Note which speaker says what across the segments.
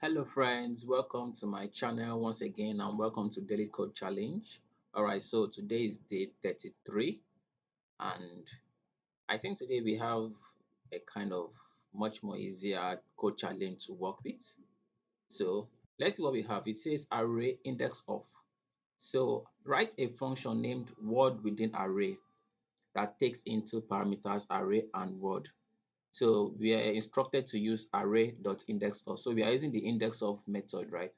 Speaker 1: Hello friends, welcome to my channel once again and welcome to Daily Code Challenge. Alright, so today is day 33 and I think today we have a kind of much more easier code challenge to work with. So let's see what we have. It says array index of. So write a function named word within array that takes into parameters array and word. So we are instructed to use array.index of. So we are using the index of method, right?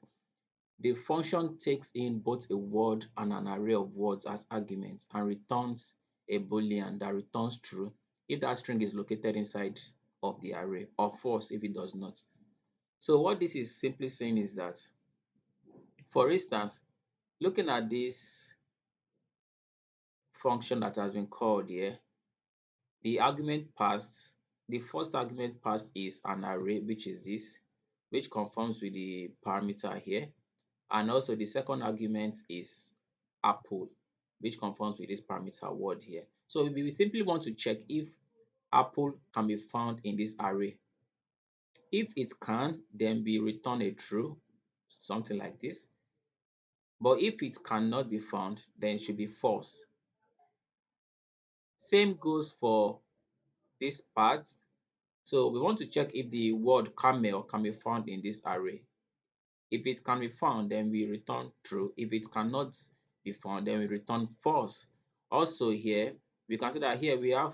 Speaker 1: The function takes in both a word and an array of words as arguments and returns a boolean that returns true if that string is located inside of the array or false if it does not. So what this is simply saying is that, for instance, looking at this function that has been called here, the argument passed, the first argument passed is an array, which is this, which conforms with the parameter here. And also the second argument is apple, which conforms with this parameter word here. So we simply want to check if apple can be found in this array. If it can, then we return a true, something like this. But if it cannot be found, then it should be false. Same goes for this part. So we want to check if the word camel can be found in this array. If it can be found, then we return true. If it cannot be found, then we return false. Also here, we can see that here we are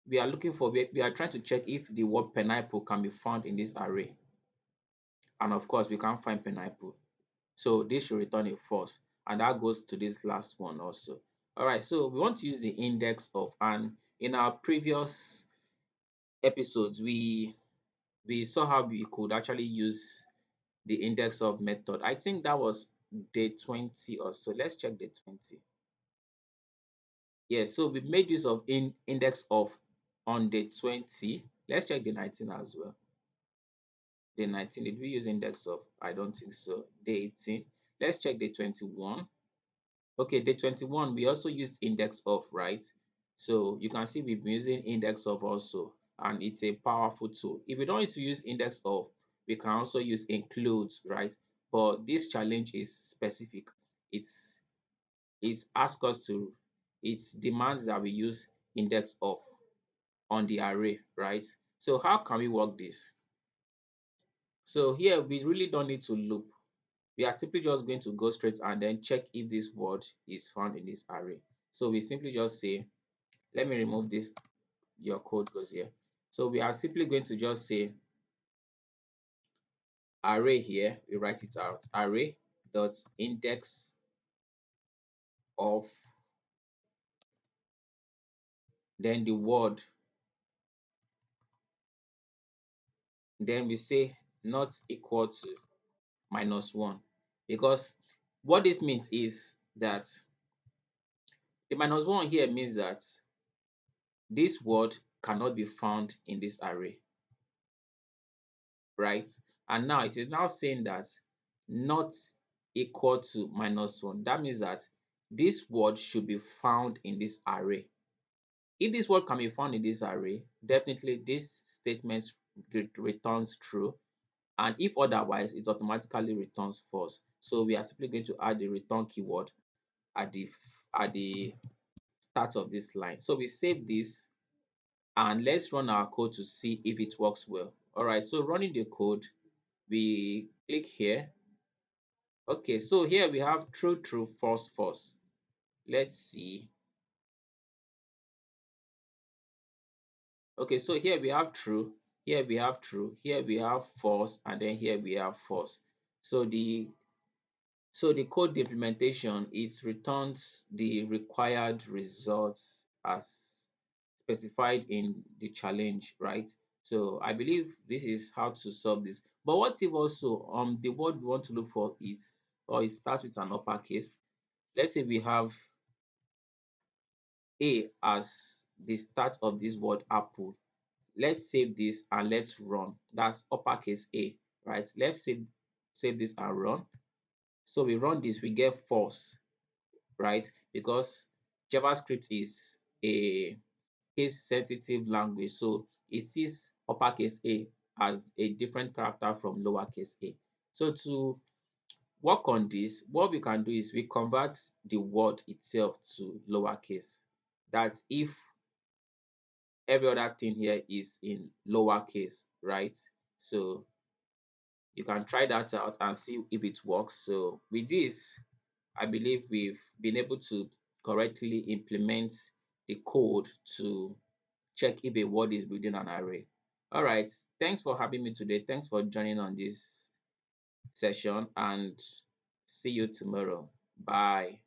Speaker 1: looking for, we are trying to check if the word pineapple can be found in this array. And of course, we can't find pineapple. So this should return a false. And that goes to this last one also. All right, so we want to use the index of, and in our previous episodes, we saw how we could actually use the index of method. I think that was day 20 or so. Let's check day 20. Yeah, so we made use of index of on day 20. Let's check the 19 as well. Day 19, did we use index of? I don't think so. Day 18. Let's check day 21. Okay, day 21, we also used index of, right? So you can see we've been using index of also, and it's a powerful tool. If we don't need to use index of, we can also use includes, right? But this challenge is specific. It's it's asked us to, it demands that we use index of on the array, right? So how can we work this? So here we really don't need to loop. We are simply just going to go straight and then check if this word is found in this array. So we simply just say, let me remove this, your code goes here. So we are simply going to just say array here, we write it out, array dot index of, then the word, then we say not equal to -1, because what this means is that the -1 here means that this word cannot be found in this array, right? And now it is now saying that not equal to -1. That means that this word should be found in this array. If this word can be found in this array, definitely this statement returns true. And if otherwise, it automatically returns false. So we are simply going to add the return keyword at the start of this line. So we save this and let's run our code to see if it works well. All right, so running the code, we click here. Okay, so here we have true, true, false, false. Let's see. Okay, so here we have true, here we have true, here we have false, and then here we have false. So the code implementation, it returns the required results as specified in the challenge, right? So I believe this is how to solve this. But what if also the word we want to look for is, or it starts with an uppercase. Let's say we have A as the start of this word apple. Let's save this and let's run. That's uppercase A, right? Let's save this and run. So we run this, we get false, right? Because JavaScript is a case sensitive language, so it sees uppercase A as a different character from lowercase a. So to work on this, what we can do is we convert the word itself to lowercase. That's if every other thing here is in lowercase, right? So you can try that out and see if it works. So with this, I believe we've been able to correctly implement the code to check if a word is within an array. All right. Thanks for having me today. Thanks for joining on this session and see you tomorrow. Bye.